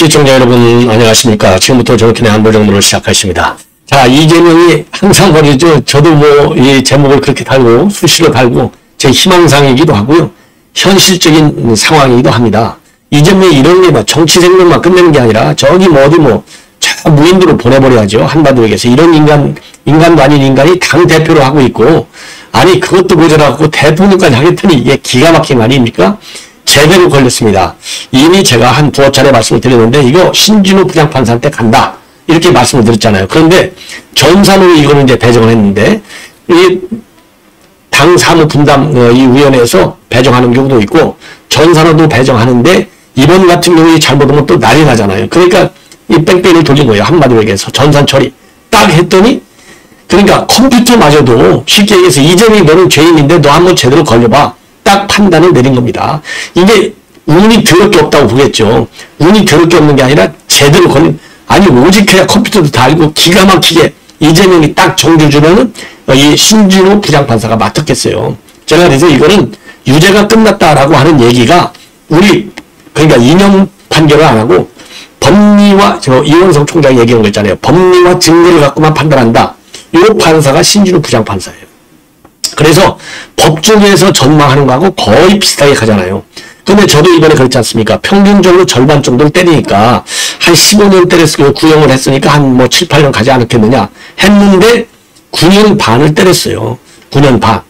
시청자 여러분 안녕하십니까. 지금부터 정확히의 안보 정보를 시작하십니다. 자, 이재명이 항상 말이죠. 저도 뭐 이 제목을 그렇게 달고 수시로 달고 제 희망사항이기도 하고요. 현실적인 상황이기도 합니다. 이재명이 이런 게 막 정치 생명만 끝내는 게 아니라 저기 뭐 어디 뭐 저 무인도로 보내버려야죠. 한반도 얘기해서 이런 인간도 아닌 인간이 당대표로 하고 있고, 아니 그것도 모자라고 대통령까지 하겠더니 이게 기가 막힌 거 아닙니까? 제대로 걸렸습니다. 이미 제가 한 두어 차례 말씀을 드렸는데 이거 신진우 부장판사한테 간다 이렇게 말씀을 드렸잖아요. 그런데 전산으로 이거는 이제 배정을 했는데 이 당 사무 분담 이 위원회에서 배정하는 경우도 있고 전산으로도 배정하는데 이번 같은 경우에 잘못하면 또 난리 나잖아요. 그러니까 이 뺑뺑이를 돌린 거예요. 한마디로 얘기해서 전산 처리 딱 했더니, 그러니까 컴퓨터마저도 쉽게 얘기해서 이재명이 너는 죄인인데 너 한번 제대로 걸려봐 딱 판단을 내린 겁니다. 이게 운이 더럽게 없다고 보겠죠. 운이 더럽게 없는 게 아니라 제대로 걸린, 아니 오직 그냥 컴퓨터도 다 알고 기가 막히게 이재명이 딱 정해주면은 이 신진우 부장판사가 맡았겠어요. 제가 그래서 이거는 유죄가 끝났다라고 하는 얘기가 우리 그러니까 이념 판결을 안 하고 법리와 저 이원석 총장이 얘기한 거 있잖아요. 법리와 증거를 갖고만 판단한다. 이 판사가 신진우 부장판사예요. 그래서 법정에서 전망하는 거하고 거의 비슷하게 가잖아요. 근데 저도 이번에 그렇지 않습니까? 평균적으로 절반 정도를 때리니까 한 15년 때렸으니까 구형을 했으니까 한 뭐 7, 8년 가지 않았겠느냐 했는데 9년 반을 때렸어요. 9년 반.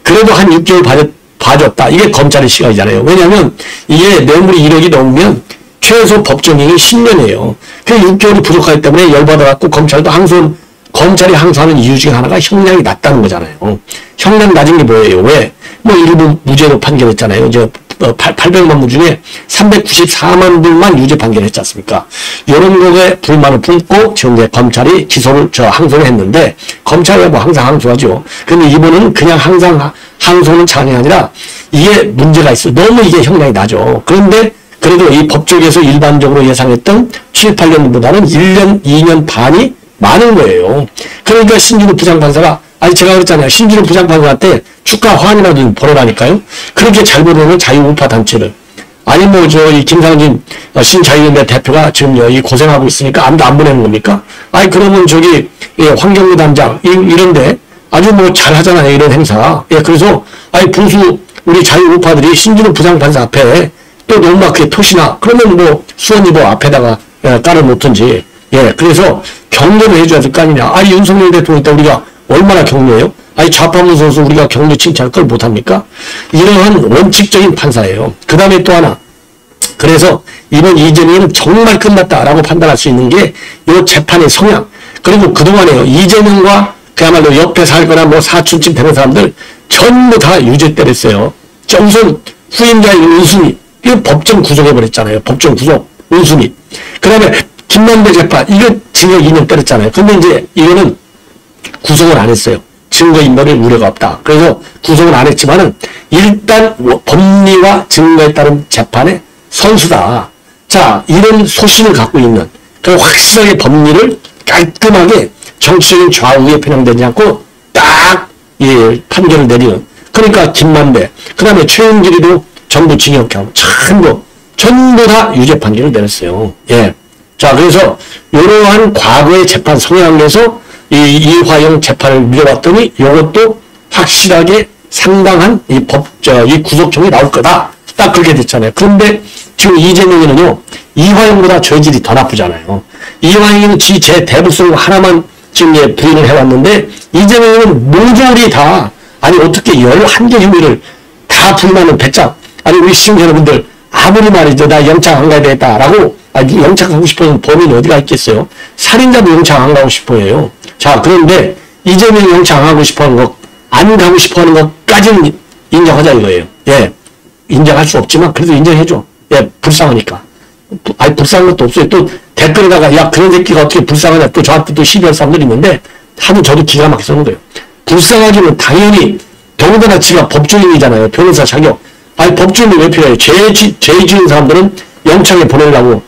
그래도 한 6개월 봐줬다. 이게 검찰의 시각이잖아요. 왜냐하면 이게 뇌물이 1억이 넘으면 최소 법정형이 10년이에요. 그 6개월이 부족하기 때문에 열받아갖고 검찰이 항소하는 이유 중에 하나가 형량이 낮다는 거잖아요. 형량 낮은 게 뭐예요? 왜? 뭐 일부 무죄로 판결했잖아요. 이제 800만 부 중에 394만 불만 유죄 판결했지 않습니까? 이런 거에 불만을 품고 지금 이제 검찰이 항소를 했는데, 검찰이 뭐 항상 항소하죠. 근데 이번에는 그냥 항상 항소는 차원이 아니라 이게 문제가 있어. 너무 이게 형량이 낮죠. 그런데 그래도 이 법조계에서 일반적으로 예상했던 7, 8년보다는 1년, 2년 반이 많은 거예요. 그러니까 신진우 부장판사가, 아니 제가 그랬잖아요. 신진우 부장판사한테 주가 환이라도 보내라니까요. 그렇게 잘 보내는 자유우파 단체를. 아니 뭐 이 김상진 신자유연대 대표가 지금 이 고생하고 있으니까 아무도 안 보내는 겁니까? 아니 그러면 저기 환경부 단장 이런데 아주 뭐 잘하잖아요. 이런 행사. 그래서 아니 보수 우리 자유우파들이 신진우 부장판사 앞에 또 너무 막게 표시나 그러면 뭐 수원이보 앞에다가 깔아놓든지. 그래서 격려를 해줘야 될 거 아니냐. 아니 윤석열 대통령 때 우리가 얼마나 격려해요? 아니 좌파무소에서 우리가 격려 칭찬할 걸 못합니까? 이러한 원칙적인 판사예요. 그 다음에 또 하나. 그래서 이번 이재명은 정말 끝났다라고 판단할 수 있는 게 이 재판의 성향. 그리고 그동안에요. 이재명과 그야말로 옆에 살거나 뭐 사촌쯤 되는 사람들 전부 다 유죄 때렸어요. 우선 후임자의 은순이. 이거 법정 구속해버렸잖아요. 법정 구속. 은순이. 그 다음에 김만배 재판. 이거 징역 2년 때렸잖아요. 근데 이제 이거는 구속을 안 했어요. 증거인멸의 우려가 없다. 그래서 구속을 안 했지만은 일단 법리와 증거에 따른 재판의 선수다. 자, 이런 소신을 갖고 있는, 그 확실하게 법리를 깔끔하게 정치적인 좌우에 편향되지 않고 딱 판결을 내리는. 그러니까 김만배, 그 다음에 최은길이도 전부 징역하고 전부 다 유죄 판결을 내렸어요. 자, 그래서 이러한 과거의 재판 성향에서 이화영 재판을 밀어봤더니 이것도 확실하게 상당한 이 구속형이 나올 거다. 딱 그렇게 됐잖아요. 그런데 지금 이재명이는요, 이화영보다 죄질이 더 나쁘잖아요. 이화영은 제 대북성 하나만 지금 부인을 해왔는데, 이재명은 모조리 다, 아니 어떻게 11개 혐의를 다 불만을 배짱. 아니 우리 시청자 여러분들 아무리 말이죠. 나 영장 안 가야 되겠다라고, 영장 가고 싶어하는 범인이 어디가 있겠어요? 살인자도 영장 안 가고 싶어해요. 자, 그런데 이재명이 영장 안 가고 싶어하는 거, 안 가고 싶어하는 것까지는 인정하자 이거예요. 인정할 수 없지만 그래도 인정해줘. 불쌍하니까. 아니 불쌍한 것도 없어요. 또 댓글에다가 야 그런 새끼가 어떻게 불쌍하냐, 또 저한테 또 시비할 사람들이 있는데 하도 저도 기가 막히게 쓰는 거예요. 불쌍하기는 당연히 더군다나 지가 법조인이잖아요. 변호사 자격. 아니 법조인이 왜 필요해요? 죄 지은 사람들은 영창에 보내려고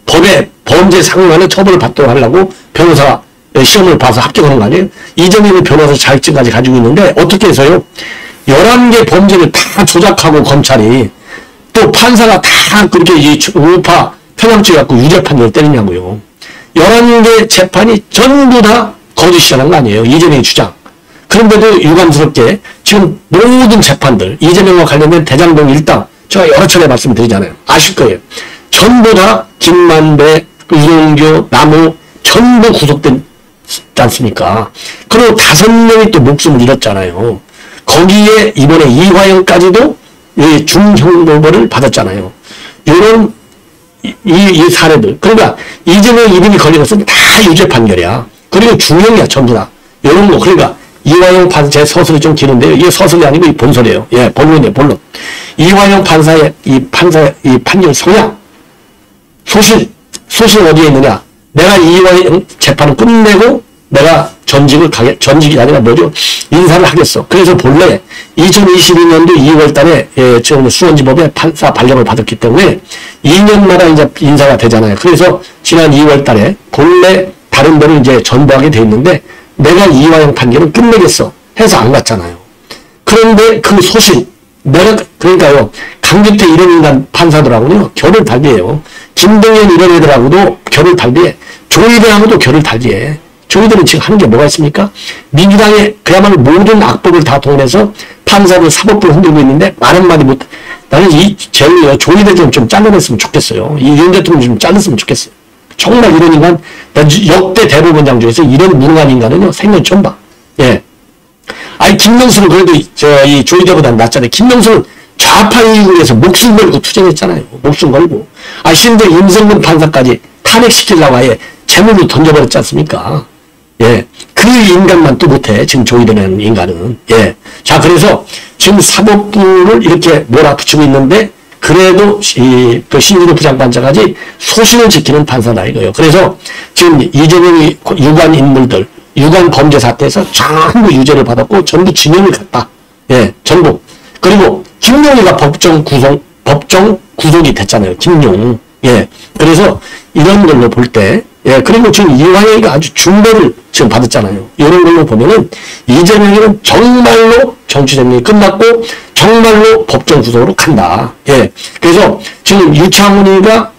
법에 범죄 상응하는 처벌을 받도록 하려고 변호사 시험을 봐서 합격하는 거 아니에요? 이재명이 변호사 자격증까지 가지고 있는데 어떻게 해서요? 11개 범죄를 다 조작하고 검찰이 또 판사가 다 그렇게 이 우파 편향죄 갖고 유죄 판결을 때리냐고요. 11개 재판이 전부 다 거짓이라는 거 아니에요. 이재명의 주장. 그런데도 유감스럽게 지금 모든 재판들, 이재명과 관련된 대장동 일당, 제가 여러 차례 말씀드리잖아요. 아실 거예요. 전부 다 김만배, 이용규, 남우 전부 구속됐지 않습니까? 그리고 5명이 또 목숨을 잃었잖아요. 거기에 이번에 이화영까지도 중형벌을 받았잖아요. 이런 이 사례들. 그러니까 이재명 이름이 걸린 것은 다 유죄 판결이야. 그리고 중형이야 전부 다. 이런 거. 그러니까 이화영 판사, 제 서술이 좀 기는데요. 이게 서술이 아니고 이 본설이에요. 예, 본론이에요, 본론. 이화영 판사의 이 판결 성향. 소신 어디에 있느냐. 내가 이화영 재판을 끝내고 내가 전직이 아니라 뭐죠? 인사를 하겠어. 그래서 본래 2022년도 2월 달에 지금 수원지법에 판사 발령을 받았기 때문에 2년마다 이제 인사가 되잖아요. 그래서 지난 2월 달에 본래 다른 데로 이제 전부하게 돼 있는데 내가 이화영 판결을 끝내겠어 해서 안 갔잖아요. 그런데 그 소신, 그러니까요, 강규태 이런 인간 판사들하고는요, 결을 달리해요. 김동연 이런 애들하고도 결을 달리해. 조희대하고도 결을 달리해. 조희대는 지금 하는 게 뭐가 있습니까? 민주당의 그야말로 모든 악법을 다 동원해서 판사들 사법부를 흔들고 있는데 말 한마디 못, 나는 제일 조희대 좀 잘라냈으면 좋겠어요. 이 윤 대통령 좀 잘랐으면 좋겠어요. 정말 이런 인간, 역대 대법원장 중에서 이런 무능한 인간은요, 생전 처음 봐. 예. 아니, 김명수는 그래도 이 조희대보다 낫잖아요. 김명수는 좌파 이익을 서 목숨 걸고 투쟁했잖아요. 목숨 걸고. 아, 심지어 임성근 판사까지 탄핵시키려고 아예 재물로 던져버렸지 않습니까? 예. 그 인간만 또 못해. 지금 조희대라는 인간은. 예. 자, 그래서 지금 사법부를 이렇게 몰아붙이고 있는데, 그래도 또 신진호 부장판사까지 소신을 지키는 판사다 이거예요. 그래서 지금 이재명이 유관 인물들, 유관 범죄 사태에서 전부 유죄를 받았고 전부 징역을 갔다. 예, 전부. 그리고 김용희가 법정 구속이 됐잖아요. 김용. 예. 그래서 이런 걸로 볼 때, 예. 그리고 지금 이화영이가 아주 중벌을 지금 받았잖아요. 이런 걸로 보면은 이재명이는 정말로 정치생명이 끝났고 정말로 법정 구속으로 간다. 예. 그래서 지금 유창훈이가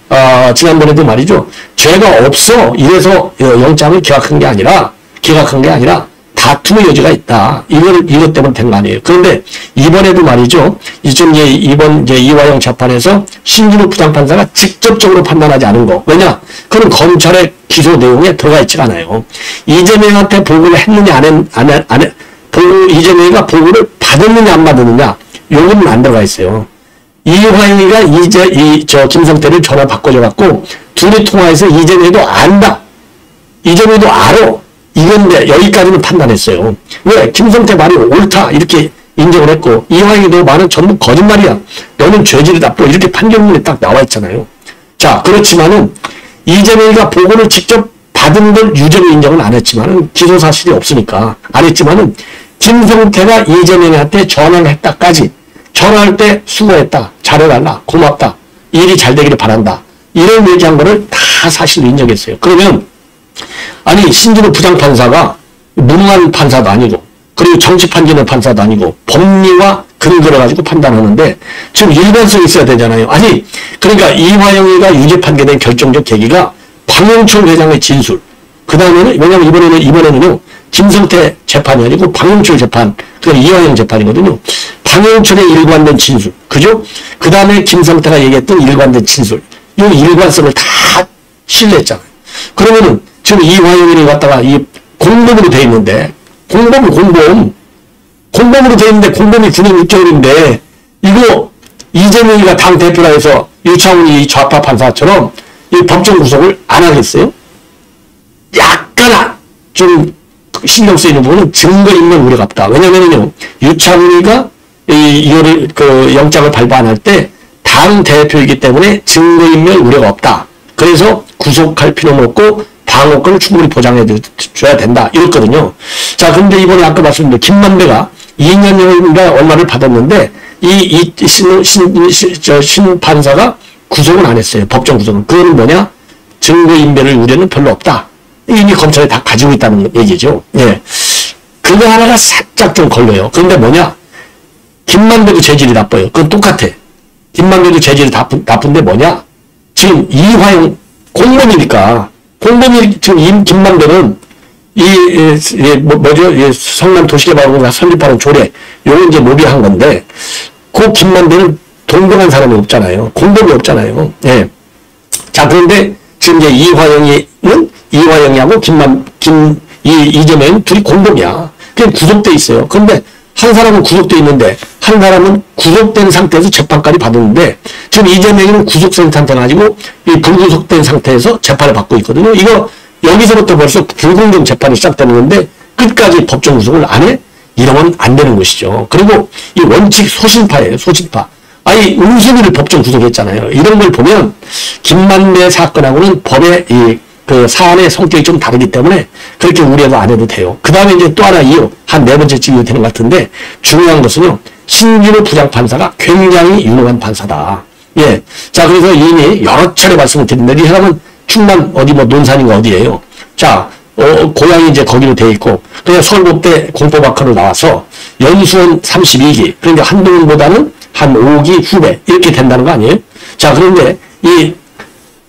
지난번에도 말이죠. 죄가 없어. 이래서 영장을 기각한 게 아니라 다툼의 여지가 있다. 이것 때문에 된 거 아니에요. 그런데 이번에도 말이죠. 이번 이화영 재판에서 신진호 부장판사가 직접적으로 판단하지 않은 거. 왜냐? 그건 검찰의 기소 내용에 들어가 있지 않아요. 이재명한테 보고를 했느냐 이재명이가 보고를 받았느냐 안 받았느냐. 요거는 안 들어가 있어요. 이화영이가 김성태를 전화 바꿔줘갖고 둘이 통화해서 이재명이도 안다. 이재명이도 알아. 이건데 여기까지는 판단했어요. 왜? 김성태 말이 옳다 이렇게 인정을 했고 이화영이 너 말은 전부 거짓말이야. 너는 죄질이 나빠. 이렇게 판결문에 딱 나와 있잖아요. 자, 그렇지만은 이재명이가 보고를 직접 받은 걸 유죄로 인정은 안 했지만은 기소 사실이 없으니까 안 했지만은 김성태가 이재명한테 전화를 했다까지 전화할 때 수고했다. 잘해달라. 고맙다. 일이 잘 되기를 바란다. 이런 얘기한 거를 다 사실로 인정했어요. 그러면 아니 신진호 부장판사가 무능한 판사도 아니고 그리고 정치 판결의 판사도 아니고 법리와 근거를 가지고 판단하는데 지금 일관성이 있어야 되잖아요. 아니 그러니까 이화영이가 유죄 판결된 결정적 계기가 박영철 회장의 진술. 그 다음에는 왜냐면 이번에는요 김성태 재판이 아니고 박영철 재판, 그러니까 이화영 재판이거든요. 박영철의 일관된 진술, 그죠? 그 다음에 김성태가 얘기했던 일관된 진술. 이 일관성을 다 신뢰했잖아요. 그러면은 지금 이화영이 갖다가 이 공범으로 돼 있는데, 공범으로 돼 있는데 공범이 9년 6개월인데, 이거 이재명이가 당 대표라 해서 유창훈이 좌파 판사처럼 이 법정 구속을 안 하겠어요? 약간 좀 신경 쓰이는 부분은 증거인멸 우려가 없다. 왜냐면은요, 유창훈이가 이거를 영장을 발부 안 할 때 당 대표이기 때문에 증거인멸 우려가 없다. 그래서 구속할 필요는 없고 방어권을 충분히 보장해 줘야 된다. 이랬거든요. 자, 근데 이번에 아까 말씀드린 김만배가 2년인가 얼마를 받았는데 신 판사가 구속은 안 했어요. 법정 구속은. 그거는 뭐냐? 증거인멸을 우려는 별로 없다. 이미 검찰이 다 가지고 있다는 얘기죠. 예. 그거 하나가 살짝 좀 걸려요. 그런데 뭐냐? 김만배도 재질이 나빠요. 그건 똑같아. 김만배도 재질이 나쁜데 뭐냐? 지금 이화영 공범이니까. 공범이 지금 김만배는 뭐죠? 성남 도시개발공사 설립하는 조례, 요거 이제 로비한 건데, 그 김만배는 동등한 사람이 없잖아요. 공범이 없잖아요. 예. 자, 그런데 지금 이제 이화영이하고 이재명은 둘이 공범이야. 그냥 구속돼 있어요. 그런데 한 사람은 구속돼 있는데, 한 사람은 구속된 상태에서 재판까지 받았는데, 지금 이재명은 구속된 상태가 아니고, 이 불구속된 상태에서 재판을 받고 있거든요. 이거, 여기서부터 벌써 불공정 재판이 시작되는 건데, 끝까지 법정 구속을 안 해? 이러면 안 되는 것이죠. 그리고 이 원칙 소신파예요, 소신파. 아니, 음순이를 법정 구속했잖아요. 이런 걸 보면, 김만배 사건하고는 법의 그 사안의 성격이 좀 다르기 때문에 그렇게 우려도 안 해도 돼요. 그 다음에 이제 또 하나 이유, 한 네 번째쯤 이유 되는 것 같은데, 중요한 것은요, 신진우 부장판사가 굉장히 유능한 판사다. 예. 자, 그래서 이미 여러 차례 말씀을 드렸는데, 이 사람은 충남 어디 뭐 논산인가 어디예요. 자, 고향이 이제 거기로 돼 있고, 그냥 서울국대 공법학과로 나와서 연수원 32기, 그러니까 한동훈보다는 한 5기 후배, 이렇게 된다는 거 아니에요? 자, 그런데 이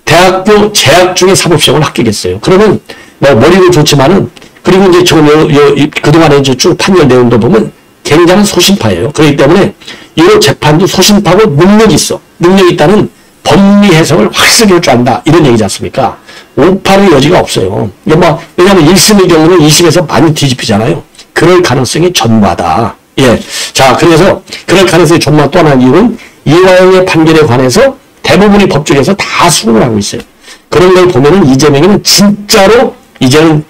대학교 재학 중에 사법시험을 합격했어요. 그러면 뭐 머리도 좋지만은, 그리고 이제 지금 그동안에 이제 쭉 판결 내용도 보면 굉장한 소신파예요. 그렇기 때문에 이 재판도 소신파고 능력이 있어. 능력이 있다는 법리 해석을 확실하게 할 줄 안다. 이런 얘기지 않습니까? 오판의 여지가 없어요. 뭐, 왜냐면 1심의 경우는 2심에서 많이 뒤집히잖아요. 그럴 가능성이 전무하다. 예. 자, 그래서 그럴 가능성이 전무한 또 하나의 이유는 이화영의 판결에 관해서 대부분이 법조계에서 다 수긍을 하고 있어요. 그런 걸 보면은 이재명은 진짜로 이제는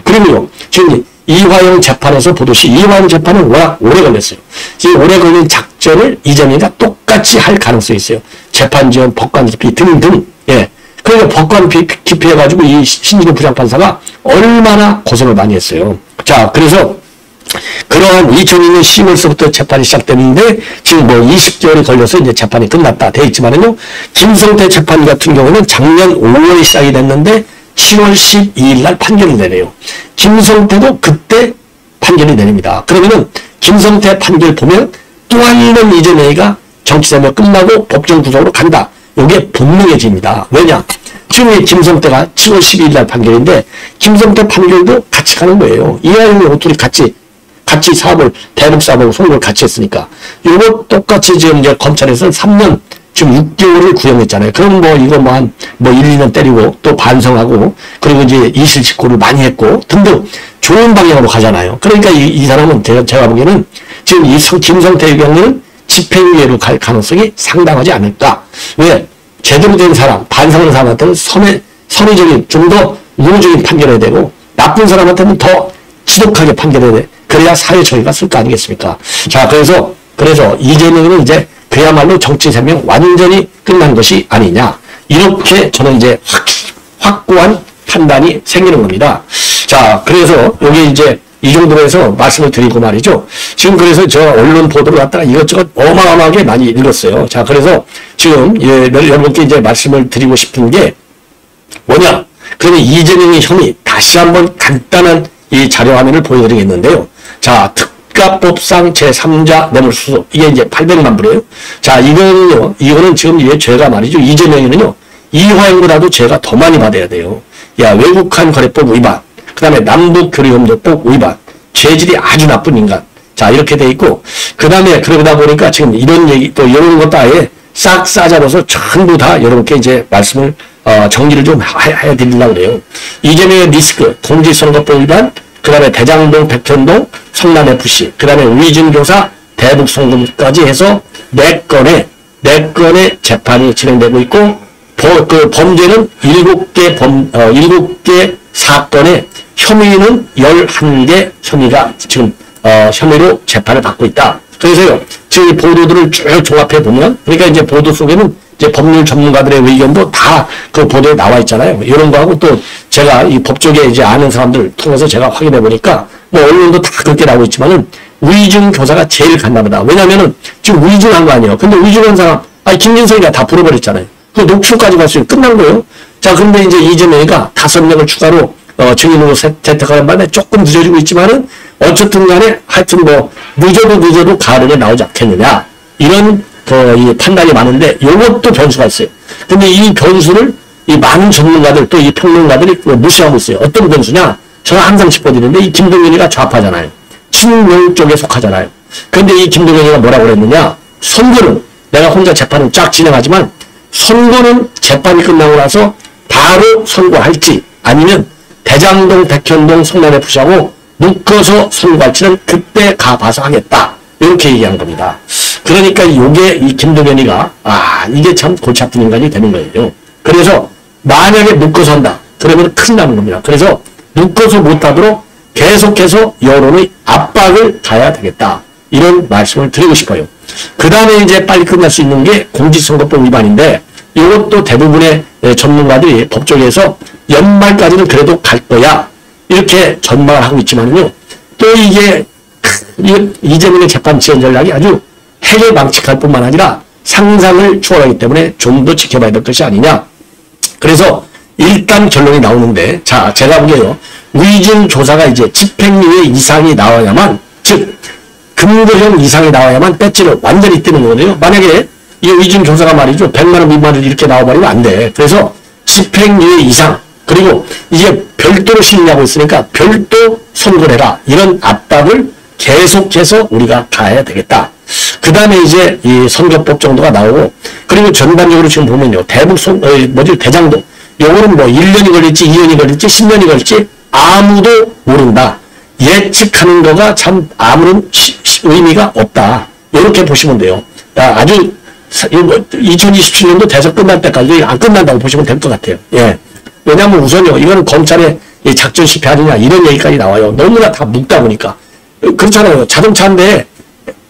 그리고요. 지금 이화영 재판에서 보듯이 이화영 재판은 워낙 오래 걸렸어요. 이 오래 걸린 작전을 이재명이 똑같이 할 가능성이 있어요. 재판 지원, 법관 기피 등등. 예. 그러니까 법관 기피해가지고 이 신진우 부장판사가 얼마나 고생을 많이 했어요. 자, 그래서 그러한 2002년 10월서부터 재판이 시작됐는데 지금 뭐 20개월이 걸려서 이제 재판이 끝났다 돼 있지만은요. 김성태 재판 같은 경우는 작년 5월에 시작이 됐는데 10월 12일 날 판결을 내려요. 김성태도 그때 판결이 내립니다. 그러면은 김성태 판결 보면 또 한 번 이재명이가 정치생활 끝나고 법정 구속으로 간다. 이게 분명해집니다. 왜냐? 지금 이 김성태가 7월 12일 날 판결인데 김성태 판결도 같이 가는 거예요. 이화영이 오둘이 같이 사업을, 대북 사업을 송고를 같이 했으니까. 이거 똑같이 지금 이제 검찰에서는 3년, 지금 6개월을 구형했잖아요. 그럼 뭐 이거 뭐 1, 2년 때리고 또 반성하고 그리고 이제 이실직고를 많이 했고 등등 좋은 방향으로 가잖아요. 그러니까 이 사람은 제가 보기에는 지금 김성태의 경우는 집행유예로 갈 가능성이 상당하지 않을까. 왜? 제대로 된 사람, 반성하는 사람한테는 선의적인, 좀 더 우호적인 판결해야 되고 나쁜 사람한테는 더 지독하게 판결해야 돼. 그래야 사회 처리가 쓸 거 아니겠습니까? 자, 그래서 이재명은 이제 그야말로 정치 생명 완전히 끝난 것이 아니냐. 이렇게 저는 이제 확고한 판단이 생기는 겁니다. 자, 그래서 여기 이제 이 정도로 해서 말씀을 드리고 말이죠. 지금 그래서 저 언론 보도를 갖다가 이것저것 어마어마하게 많이 읽었어요. 자, 그래서 지금 여러분께 이제 말씀을 드리고 싶은 게 뭐냐. 그러면 이재명의 혐의 다시 한번 간단한 이 자료 화면을 보여드리겠는데요. 자, 특가법상 제3자 뇌물수수. 이게 이제 800만 불이에요. 자, 이거는 지금 이 죄가 말이죠. 이재명이는요, 이화영보다도 죄가 더 많이 받아야 돼요. 야, 외국한 거래법 위반. 그 다음에 남북교류협력법 위반. 죄질이 아주 나쁜 인간. 자, 이렇게 돼 있고, 그 다음에 그러다 보니까 지금 이런 얘기, 또 이런 것도 아예 싹 싸잡아서 전부 다 여러분께 이제 말씀을, 정리를 좀 해드리려고 그래요. 이재명의 리스크, 공직선거법 위반, 그 다음에 대장동, 백현동, 성남FC, 그 다음에 위증교사, 대북송금까지 해서 4건의 재판이 진행되고 있고, 그 범죄는 7개 사건에 혐의는 11개 혐의가 지금, 혐의로 재판을 받고 있다. 그래서요, 지금 이 보도들을 쭉 종합해 보면, 그러니까 이제 보도 속에는 이제 법률 전문가들의 의견도 다 그 보도에 나와 있잖아요. 이런 거하고 또 제가 이 법조계 이제 아는 사람들 통해서 제가 확인해 보니까 뭐 언론도 다 그렇게 나오고 있지만은 위증 교사가 제일 갔나보다. 왜냐면은 지금 위증한 거 아니에요. 근데 위증한 사람, 김진석이가 다 풀어버렸잖아요. 그 녹취까지 갔으니 끝난 거예요. 자, 그런데 이제 이재명이가 5명을 추가로 증인으로 채택하는 바람에 조금 늦어지고 있지만은 어쨌든 간에 하여튼 뭐 늦어도 가을에 나오지 않겠느냐. 이런 이 판단이 많은데 이것도 변수가 있어요. 근데 이 변수를 이 많은 전문가들 또 이 평론가들이 무시하고 있어요. 어떤 변수냐? 저는 항상 짚어드리는데 이 김동연이가 좌파잖아요. 친명 쪽에 속하잖아요. 그런데 이 김동연이가 뭐라고 그랬느냐? 선거는 내가 혼자 재판을 쫙 진행하지만 선거는 재판이 끝나고 나서 바로 선고할지 아니면 대장동, 백현동, 성남FC하고 묶어서 선고할지는 그때 가봐서 하겠다. 이렇게 얘기한 겁니다. 그러니까 이게 이 김동연이가 이게 참 골치 아픈 인간이 되는 거예요. 그래서 만약에 묶어서 한다. 그러면 큰일 나는 겁니다. 그래서 묶어서 못하도록 계속해서 여론의 압박을 가야 되겠다. 이런 말씀을 드리고 싶어요. 그 다음에 이제 빨리 끝날 수 있는 게 공직선거법 위반인데 이것도 대부분의 전문가들이 법조계에서 연말까지는 그래도 갈 거야. 이렇게 전망을 하고 있지만요. 또 이게 이재명의 재판 지연 전략이 아주 핵을 망측할 뿐만 아니라 상상을 초월하기 때문에 좀 더 지켜봐야 될 것이 아니냐. 그래서 일단 결론이 나오는데 자 제가 보기에요. 위증 조사가 이제 집행유예 이상이 나와야만 즉 금고형 이상이 나와야만 배지를 완전히 떼는 거거든요. 만약에 이 위증 조사가 말이죠. 100만 원 미만으로 이렇게 나와버리면 안 돼. 그래서 집행유예 이상 그리고 이제 별도로 심리하고 있으니까 별도 선고를 해라. 이런 압박을 계속해서 우리가 가야 되겠다. 그 다음에 이제 이 선거법 정도가 나오고 그리고 전반적으로 지금 보면요. 대장동 요거는 뭐 1년이 걸릴지 2년이 걸릴지 10년이 걸릴지 아무도 모른다. 예측하는 거가 참 아무런 의미가 없다. 이렇게 보시면 돼요. 아주 2027년도 대선 끝날 때까지 안 끝난다고 보시면 될 것 같아요. 예. 왜냐하면 우선요. 이거는 검찰의 작전 실패하느냐 이런 얘기까지 나와요. 너무나 다 묵다 보니까. 그렇잖아요. 자동차인데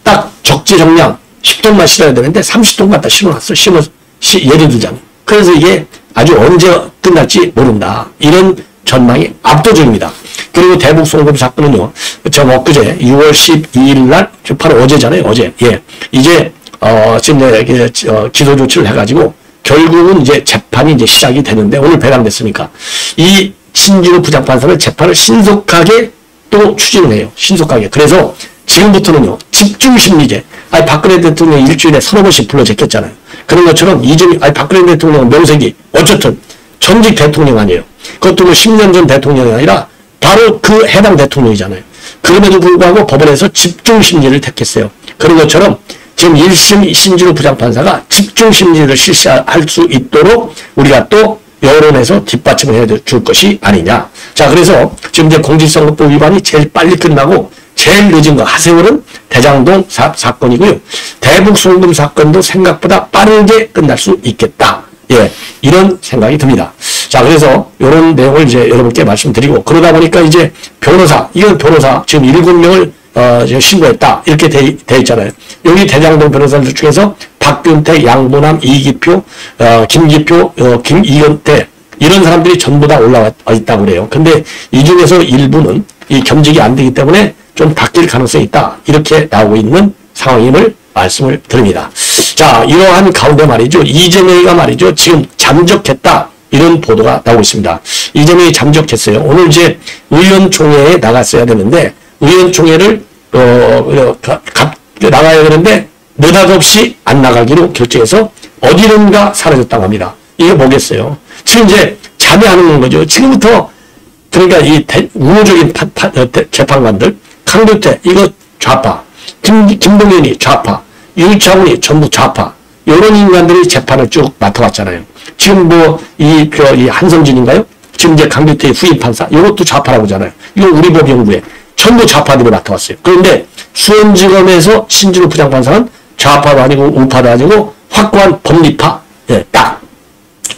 딱 적재적량 10톤만 실어야 되는데 30톤 갖다 실어놨어. 예를 들자면. 그래서 이게 아주 언제 끝날지 모른다. 이런 전망이 압도적입니다. 그리고 대북 송금 사건은요. 엊그제 6월 12일 날, 바로 어제잖아요. 어제. 예. 이제 지금 기소 조치를 해가지고 결국은 이제 재판이 이제 시작이 되는데 오늘 배당됐으니까 이 신진우 부장판사는 재판을 신속하게 또 추진을 해요. 신속하게. 그래서 지금부터는요. 집중심리제. 박근혜 대통령이 일주일에 서너 번씩 불러 제꼈잖아요. 그런 것처럼 박근혜 대통령은 명색이 어쨌든 전직 대통령 아니에요. 그것도 뭐 10년 전 대통령이 아니라 바로 그 해당 대통령이잖아요. 그럼에도 불구하고 법원에서 집중심리를 택했어요. 그런 것처럼 지금 1심 신진우 부장판사가 집중심리를 실시할 수 있도록 우리가 또 여론에서 뒷받침을 해줄 것이 아니냐. 자, 그래서 지금 이제 공직선거법 위반이 제일 빨리 끝나고 제일 늦은 거 하세월은 대장동 사건이고요. 대북 송금 사건도 생각보다 빠르게 끝날 수 있겠다. 예, 이런 생각이 듭니다. 자, 그래서 이런 내용을 이제 여러분께 말씀드리고 그러다 보니까 이제 이건 변호사 지금 7명을 신고했다. 이렇게 돼 있잖아요. 여기 대장동 변호사들 중에서 박균택, 양보남, 이기표, 김기표, 김이현태 이런 사람들이 전부 다 올라와 있다고 그래요. 근데 이 중에서 일부는 이 겸직이 안 되기 때문에 좀 바뀔 가능성이 있다. 이렇게 나오고 있는 상황임을 말씀을 드립니다. 자, 이러한 가운데 말이죠. 이재명이가 말이죠. 지금 잠적했다. 이런 보도가 나오고 있습니다. 이재명이 잠적했어요. 오늘 이제 의원총회에 나갔어야 되는데 의원총회를 나가야 되는데 느닷없이 안 나가기로 결정해서 어디론가 사라졌다고 합니다. 이게 뭐겠어요? 지금 이제 자매하는 거죠. 지금부터 그러니까 이 우호적인 재판관들 강교태 이거 좌파, 김동연이 좌파, 유창훈이 전부 좌파 이런 인간들이 재판을 쭉 맡아왔잖아요. 지금 이 한성진인가요? 지금 이제 강교태의 후임 판사 이것도 좌파라고 하잖아요. 이거 우리 법연구에 전부 좌파들이 맡아왔어요. 그런데 수원지검에서 신진우 부장판사는 좌파도 아니고 우파도 아니고 확고한 법리파, 예, 딱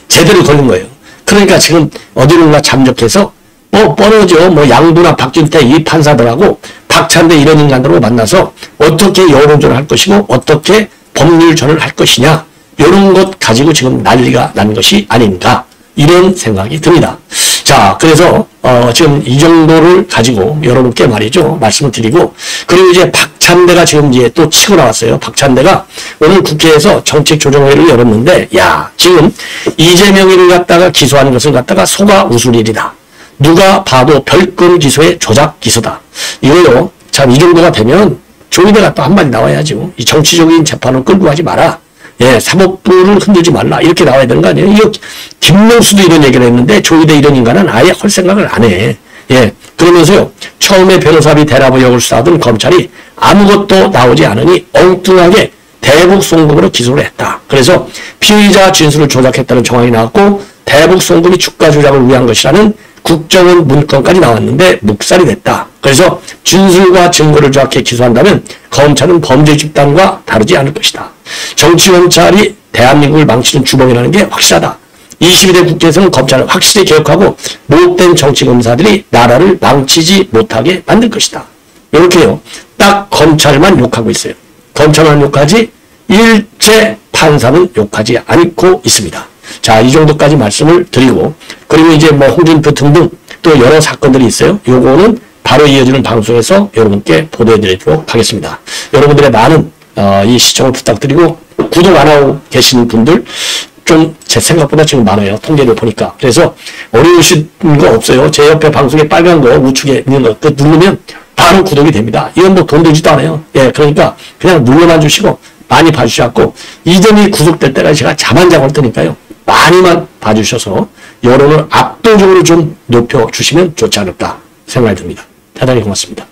제대로 걸린 거예요. 그러니까 지금 어디론가 잠적해서 뻔하죠. 양부나 박준태 이 판사들하고 박찬대 이런 인간들하고 만나서 어떻게 여론조를 할 것이고 어떻게 법률전을 할 것이냐 이런 것 가지고 지금 난리가 난 것이 아닌가 이런 생각이 듭니다. 자, 그래서 지금 이 정도를 가지고 여러분께 말이죠 말씀을 드리고 그리고 이제 박찬대가 지금 이제 또 치고 나왔어요. 박찬대가 오늘 국회에서 정책조정회를 열었는데 지금 이재명이를 갖다가 기소하는 것을 갖다가 속아 웃을 일이다. 누가 봐도 별건 기소의 조작 기소다. 이거요. 참 이 정도가 되면 조희대가 또 한마디 나와야죠. 이 정치적인 재판을 끌고 가지 마라. 예, 사법부를 흔들지 말라. 이렇게 나와야 되는 거 아니에요? 이거 김명수도 이런 얘기를 했는데 조희대 이런 인간은 아예 할 생각을 안 해. 예, 그러면서요. 처음에 변호사비 대라보 역을 수사하던 검찰이 아무것도 나오지 않으니 엉뚱하게 대북 송금으로 기소를 했다. 그래서 피의자 진술을 조작했다는 정황이 나왔고 대북 송금이 주가 조작을 위한 것이라는 국정원 문건까지 나왔는데 묵살이 됐다. 그래서 진술과 증거를 조작해 기소한다면 검찰은 범죄 집단과 다르지 않을 것이다. 정치검찰이 대한민국을 망치는 주범이라는 게 확실하다. 22대 국회에서는 검찰을 확실히 개혁하고 못된 정치검사들이 나라를 망치지 못하게 만들 것이다. 이렇게요. 딱 검찰만 욕하고 있어요. 검찰만 욕하지 일체 판사는 욕하지 않고 있습니다. 자, 이 정도까지 말씀을 드리고, 그리고 이제 뭐 홍준표 등등 또 여러 사건들이 있어요. 요거는 바로 이어지는 방송에서 여러분께 보도해 드리도록 하겠습니다. 여러분들의 많은 이 시청을 부탁드리고, 구독 안 하고 계시는 분들 좀 제 생각보다 지금 많아요. 통계를 보니까. 그래서 어려우신 거 없어요. 제 옆에 방송에 빨간 거 우측에 있는 거 그 누르면 바로 구독이 됩니다. 이건 뭐 돈 들지도 않아요. 예, 그러니까 그냥 눌러만 주시고 많이 봐주셔갖고 이전이 구속될 때까지 제가 잠 안 자고 할 테니까요. 많이만 봐주셔서 여론을 압도적으로 좀 높여주시면 좋지 않을까 생각이 듭니다. 대단히 고맙습니다.